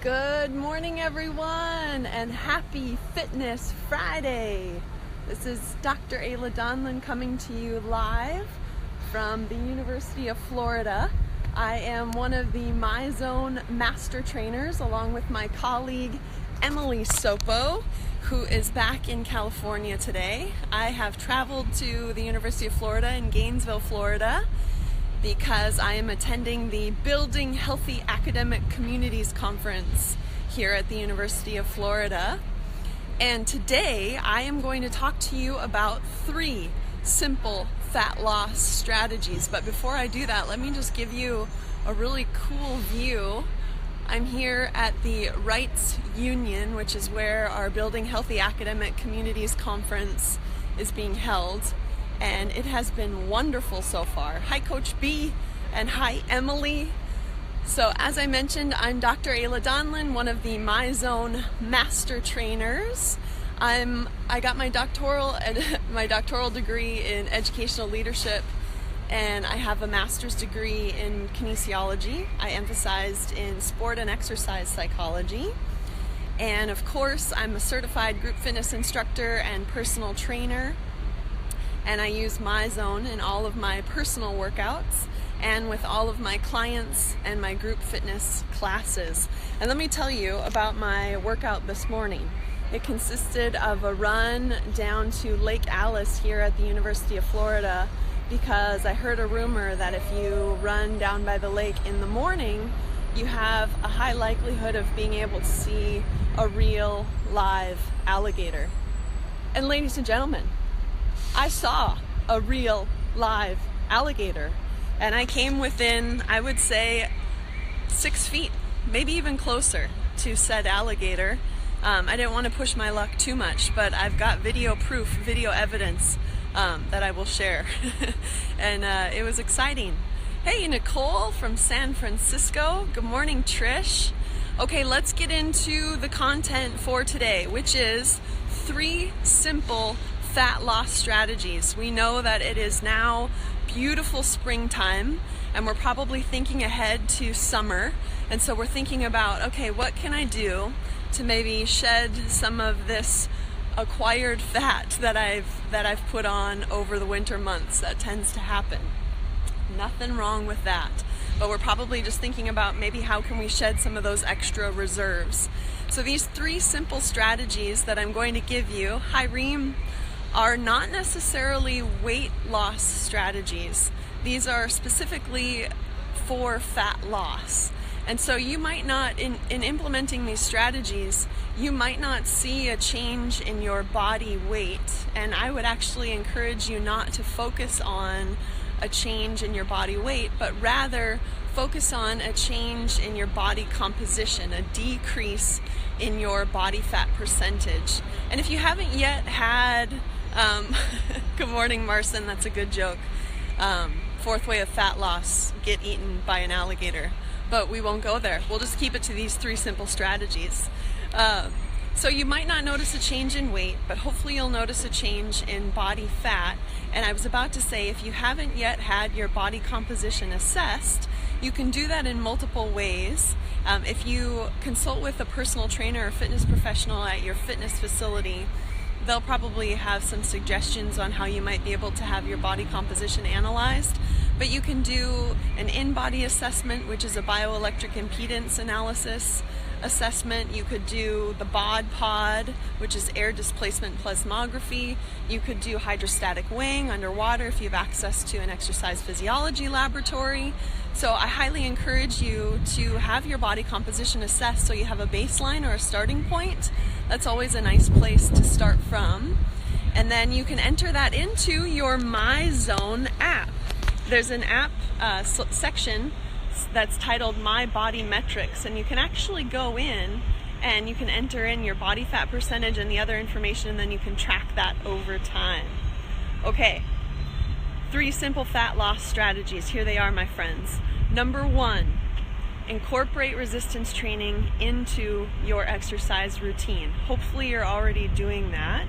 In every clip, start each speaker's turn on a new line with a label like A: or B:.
A: Good morning, everyone, and happy Fitness Friday. This is Dr. Ayla Donlin coming to you live from the University of Florida. I am one of the Myzone master trainers along with my colleague Emily Sopo, who is back in California today. I have traveled to the University of Florida in Gainesville, Florida, because I am attending the Building Healthy Academic Communities Conference here at the University of Florida. And today I am going to talk to you about 3 simple fat loss strategies. But before I do that, let me just give you a really cool view. I'm here at the Rights Union, which is where our Building Healthy Academic Communities Conference is being held. And it has been wonderful so far. Hi, Coach B, and hi, Emily. So as I mentioned, I'm Dr. Ayla Donlin, one of the Myzone master trainers. I got my doctoral degree in educational leadership, and I have a master's degree in kinesiology. I emphasized in sport and exercise psychology. And of course, I'm a certified group fitness instructor and personal trainer. And I use Myzone in all of my personal workouts and with all of my clients and my group fitness classes. And let me tell you about my workout this morning. It consisted of a run down to Lake Alice here at the University of Florida, because I heard a rumor that if you run down by the lake in the morning, you have a high likelihood of being able to see a real live alligator. And ladies and gentlemen, I saw a real live alligator, and I came within, I would say, 6 feet, maybe even closer to said alligator. I didn't want to push my luck too much, but I've got video proof, video evidence that I will share. And it was exciting. Hey, Nicole from San Francisco. Good morning, Trish. Okay, let's get into the content for today, which is 3 simple fat loss strategies. We know that it is now beautiful springtime, and we're probably thinking ahead to summer. And so we're thinking about, okay, what can I do to maybe shed some of this acquired fat that I've put on over the winter months? That tends to happen. Nothing wrong with that. But we're probably just thinking about maybe how can we shed some of those extra reserves. So these 3 simple strategies that I'm going to give you, hi Reem, are not necessarily weight loss strategies. These are specifically for fat loss. And so you might not, in implementing these strategies, you might not see a change in your body weight. And I would actually encourage you not to focus on a change in your body weight, but rather focus on a change in your body composition, a decrease in your body fat percentage. And if you haven't yet had good morning, Marcin. That's a good joke. 4th way of fat loss, get eaten by an alligator. But we won't go there. We'll just keep it to these 3 simple strategies. So you might not notice a change in weight, but hopefully you'll notice a change in body fat. And I was about to say, if you haven't yet had your body composition assessed, you can do that in multiple ways. If you consult with a personal trainer or fitness professional at your fitness facility, they'll probably have some suggestions on how you might be able to have your body composition analyzed. But you can do an in-body assessment, which is a bioelectric impedance analysis assessment. You could do the BOD-POD, which is air displacement plasmography. You could do hydrostatic weighing underwater if you have access to an exercise physiology laboratory. So I highly encourage you to have your body composition assessed so you have a baseline or a starting point. That's always a nice place to start from. And then you can enter that into your Myzone app. There's an app section that's titled My Body Metrics, and you can actually go in and you can enter in your body fat percentage and the other information, and then you can track that over time. Okay, 3 simple fat loss strategies. Here they are, my friends. Number 1, incorporate resistance training into your exercise routine. Hopefully you're already doing that.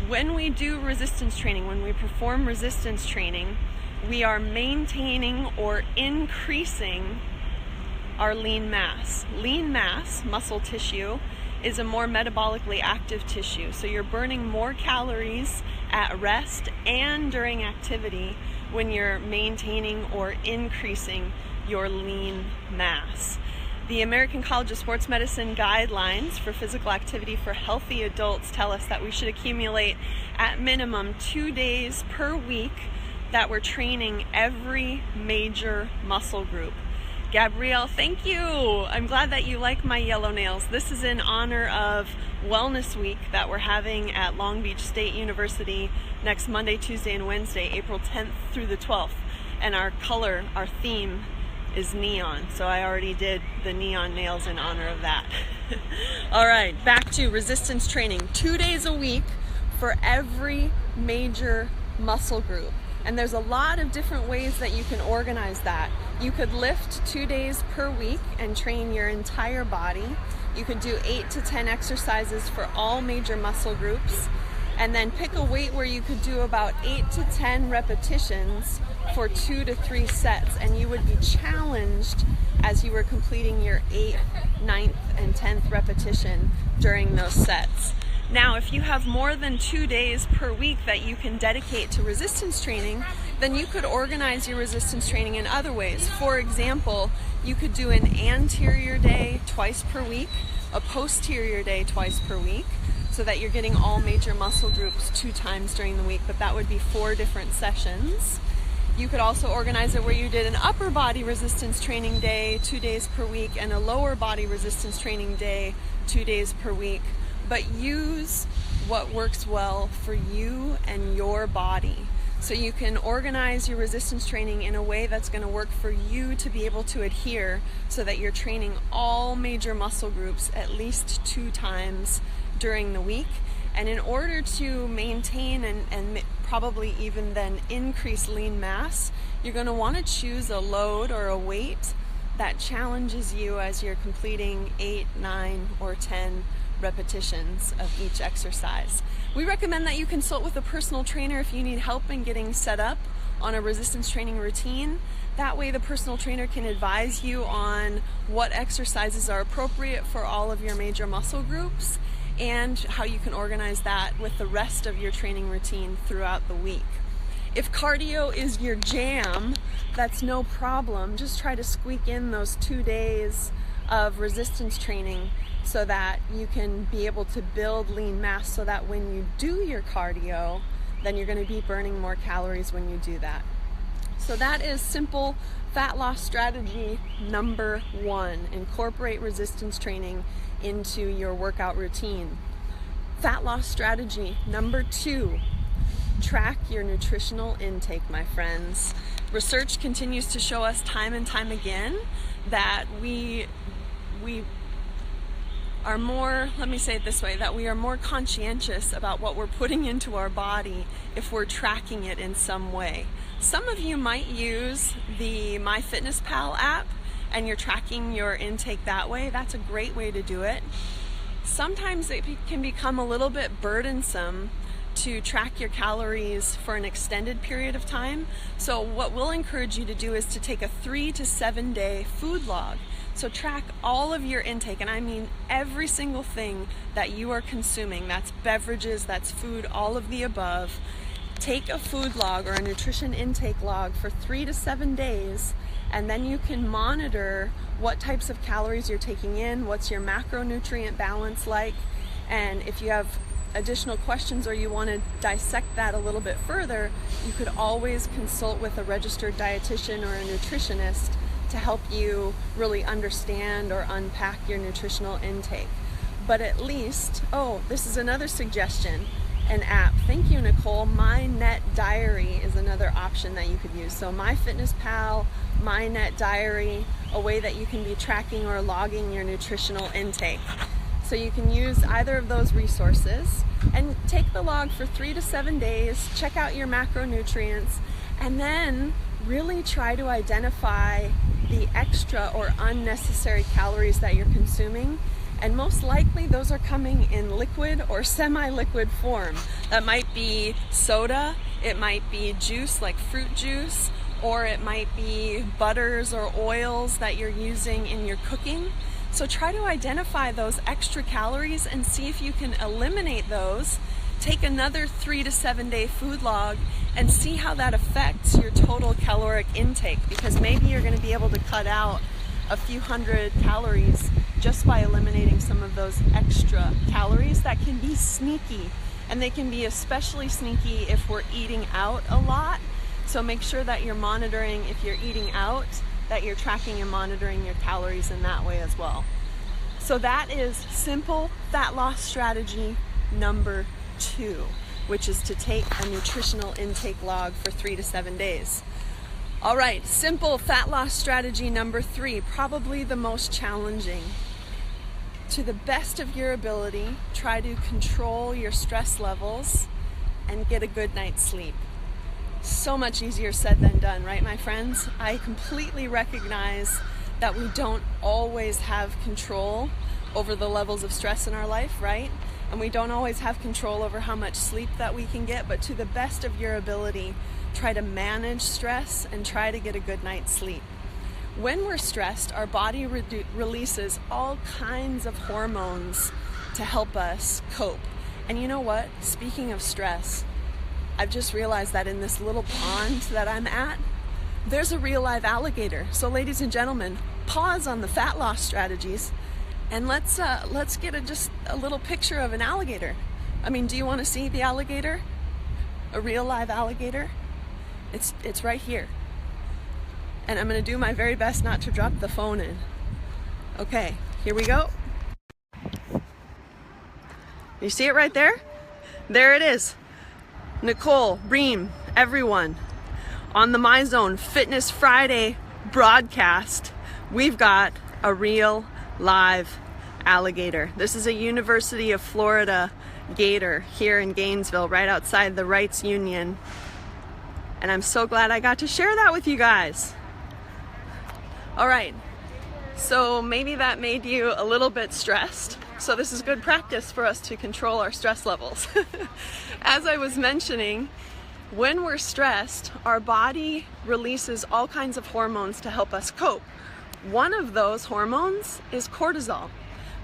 A: When we do resistance training, when we perform resistance training, we are maintaining or increasing our lean mass. Lean mass, muscle tissue, is a more metabolically active tissue. So you're burning more calories at rest and during activity when you're maintaining or increasing your lean mass. The American College of Sports Medicine guidelines for physical activity for healthy adults tell us that we should accumulate at minimum 2 days per week that we're training every major muscle group. Gabrielle, thank you. I'm glad that you like my yellow nails. This is in honor of Wellness Week that we're having at Long Beach State University next Monday, Tuesday, and Wednesday, April 10th through the 12th. And our color, our theme is neon. So I already did the neon nails in honor of that. All right, back to resistance training. 2 days a week for every major muscle group. And there's a lot of different ways that you can organize that. You could lift 2 days per week and train your entire body. You could do 8 to 10 exercises for all major muscle groups, and then pick a weight where you could do about 8 to 10 repetitions for 2 to 3 sets, and you would be challenged as you were completing your 8th, 9th, and 10th repetition during those sets. Now, if you have more than 2 days per week that you can dedicate to resistance training, then you could organize your resistance training in other ways. For example, you could do an anterior day twice per week, a posterior day twice per week, so that you're getting all major muscle groups 2 times during the week, but that would be 4 different sessions. You could also organize it where you did an upper body resistance training day 2 days per week and a lower body resistance training day 2 days per week. But use what works well for you and your body. So you can organize your resistance training in a way that's going to work for you to be able to adhere, so that you're training all major muscle groups at least 2 times during the week. And in order to maintain and probably even then increase lean mass, you're going to want to choose a load or a weight that challenges you as you're completing 8, 9, or 10 repetitions of each exercise. We recommend that you consult with a personal trainer if you need help in getting set up on a resistance training routine. That way the personal trainer can advise you on what exercises are appropriate for all of your major muscle groups and how you can organize that with the rest of your training routine throughout the week. If cardio is your jam, that's no problem. Just try to squeak in those 2 days of resistance training so that you can be able to build lean mass, so that when you do your cardio, then you're going to be burning more calories when you do that. So that is simple fat loss strategy number 1. Incorporate resistance training into your workout routine. Fat loss strategy number 2. Track your nutritional intake, my friends. Research continues to show us time and time again that we are more, let me say it this way, that we are more conscientious about what we're putting into our body if we're tracking it in some way. Some of you might use the MyFitnessPal app and you're tracking your intake that way. That's a great way to do it. Sometimes it can become a little bit burdensome to track your calories for an extended period of time. So what we'll encourage you to do is to take a 3 to 7 day food log. So track all of your intake, and I mean every single thing that you are consuming. That's beverages, that's food, all of the above. Take a food log or a nutrition intake log for 3 to 7 days, and then you can monitor what types of calories you're taking in, what's your macronutrient balance like, and if you have additional questions or you want to dissect that a little bit further, you could always consult with a registered dietitian or a nutritionist to help you really understand or unpack your nutritional intake. But at least, this is another suggestion, an app. Thank you, Nicole. My Net Diary is another option that you could use. So MyFitnessPal, My Net Diary, a way that you can be tracking or logging your nutritional intake. So you can use either of those resources and take the log for 3 to 7 days, check out your macronutrients, and then really try to identify the extra or unnecessary calories that you're consuming. And most likely those are coming in liquid or semi-liquid form. That might be soda, it might be juice like fruit juice, or it might be butters or oils that you're using in your cooking. So try to identify those extra calories and see if you can eliminate those. Take another 3 to 7 day food log and see how that affects your total caloric intake, because maybe you're going to be able to cut out a few hundred calories just by eliminating some of those extra calories that can be sneaky. And they can be especially sneaky if we're eating out a lot. So make sure that you're monitoring, if you're eating out, that you're tracking and monitoring your calories in that way as well. So that is simple fat loss strategy number 2, which is to take a nutritional intake log for 3 to 7 days. All right, simple fat loss strategy number 3, probably the most challenging. To the best of your ability, try to control your stress levels and get a good night's sleep. So much easier said than done, right, my friends? I completely recognize that we don't always have control over the levels of stress in our life, right? And we don't always have control over how much sleep that we can get, but to the best of your ability, try to manage stress and try to get a good night's sleep. When we're stressed, our body releases all kinds of hormones to help us cope. And you know what? Speaking of stress, I've just realized that in this little pond that I'm at, there's a real live alligator. So ladies and gentlemen, pause on the fat loss strategies and let's get just a little picture of an alligator. I mean, do you want to see the alligator? A real live alligator? It's right here. And I'm going to do my very best not to drop the phone in. Okay, here we go. You see it right there? There it is. Nicole, Reem, everyone. On the Myzone Fitness Friday broadcast, we've got a real live alligator. This is a University of Florida gator here in Gainesville, right outside the Rights Union. And I'm so glad I got to share that with you guys. All right, so maybe that made you a little bit stressed. So this is good practice for us to control our stress levels. As I was mentioning, when we're stressed, our body releases all kinds of hormones to help us cope. One of those hormones is cortisol.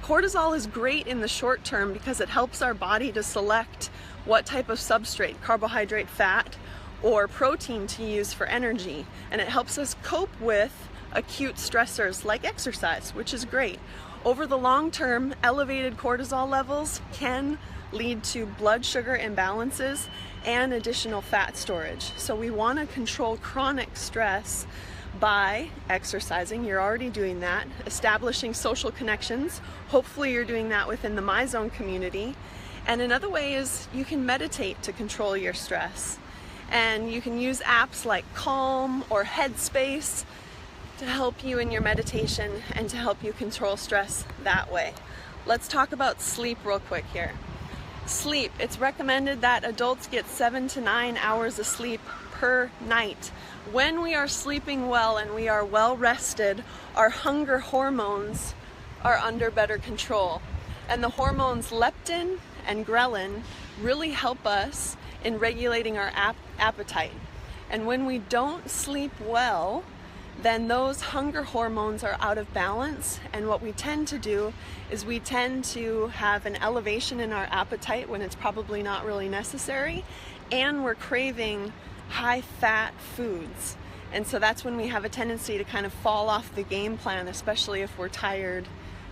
A: Cortisol is great in the short term because it helps our body to select what type of substrate, carbohydrate, fat, or protein to use for energy. And it helps us cope with acute stressors like exercise, which is great. Over the long term, elevated cortisol levels can lead to blood sugar imbalances and additional fat storage. So we want to control chronic stress by exercising. You're already doing that. Establishing social connections. Hopefully you're doing that within the Myzone community. And another way is you can meditate to control your stress. And you can use apps like Calm or Headspace to help you in your meditation and to help you control stress that way. Let's talk about sleep real quick here. Sleep, it's recommended that adults get 7 to 9 hours of sleep per night. When we are sleeping well and we are well rested, our hunger hormones are under better control. And the hormones leptin and ghrelin really help us in regulating our appetite. And when we don't sleep well, then those hunger hormones are out of balance, and what we tend to do is we tend to have an elevation in our appetite when it's probably not really necessary, and we're craving high-fat foods. And so that's when we have a tendency to kind of fall off the game plan, especially if we're tired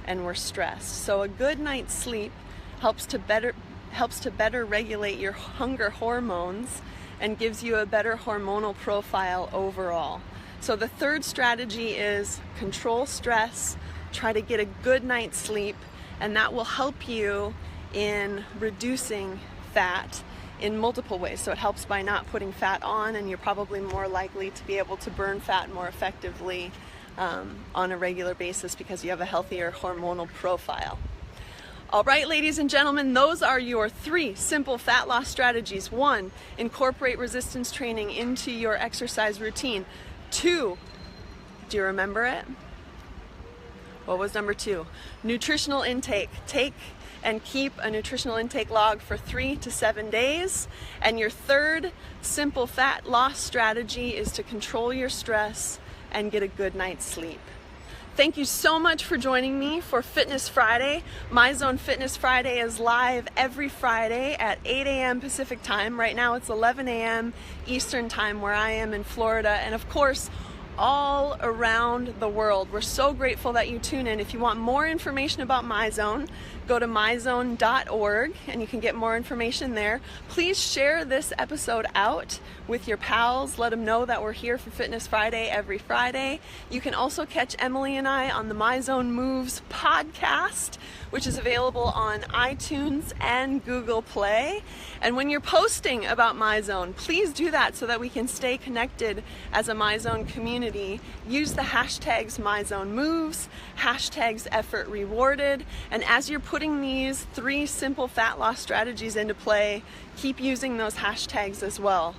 A: and we're stressed. So a good night's sleep helps to better regulate your hunger hormones and gives you a better hormonal profile overall. So the third strategy is control stress, try to get a good night's sleep, and that will help you in reducing fat in multiple ways. So it helps by not putting fat on, and you're probably more likely to be able to burn fat more effectively on a regular basis because you have a healthier hormonal profile. All right, ladies and gentlemen, those are your 3 simple fat loss strategies. 1, incorporate resistance training into your exercise routine. 2, do you remember it? What was number 2? Nutritional intake. Take and keep a nutritional intake log for 3 to 7 days. And your third simple fat loss strategy is to control your stress and get a good night's sleep. Thank you so much for joining me for Fitness Friday. Myzone Fitness Friday is live every Friday at 8 a.m. Pacific time. Right now it's 11 a.m. Eastern time where I am in Florida, and of course all around the world. We're so grateful that you tune in. If you want more information about Myzone, go to myzone.org and you can get more information there. Please share this episode out with your pals. Let them know that we're here for Fitness Friday every Friday. You can also catch Emily and I on the Myzone Moves podcast, which is available on iTunes and Google Play. And when you're posting about Myzone, please do that so that we can stay connected as a Myzone community. Use the hashtags Myzone Moves, hashtags Effort Rewarded, and as you're putting these 3 simple fat loss strategies into play, keep using those hashtags as well.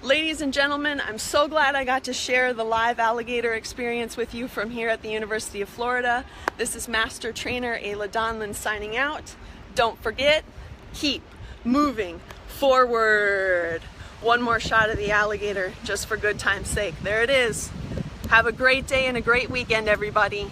A: Ladies and gentlemen, I'm so glad I got to share the live alligator experience with you from here at the University of Florida. This is Master Trainer Ayla Donovan signing out. Don't forget, keep moving forward. One more shot of the alligator just for good time's sake. There it is. Have a great day and a great weekend, everybody.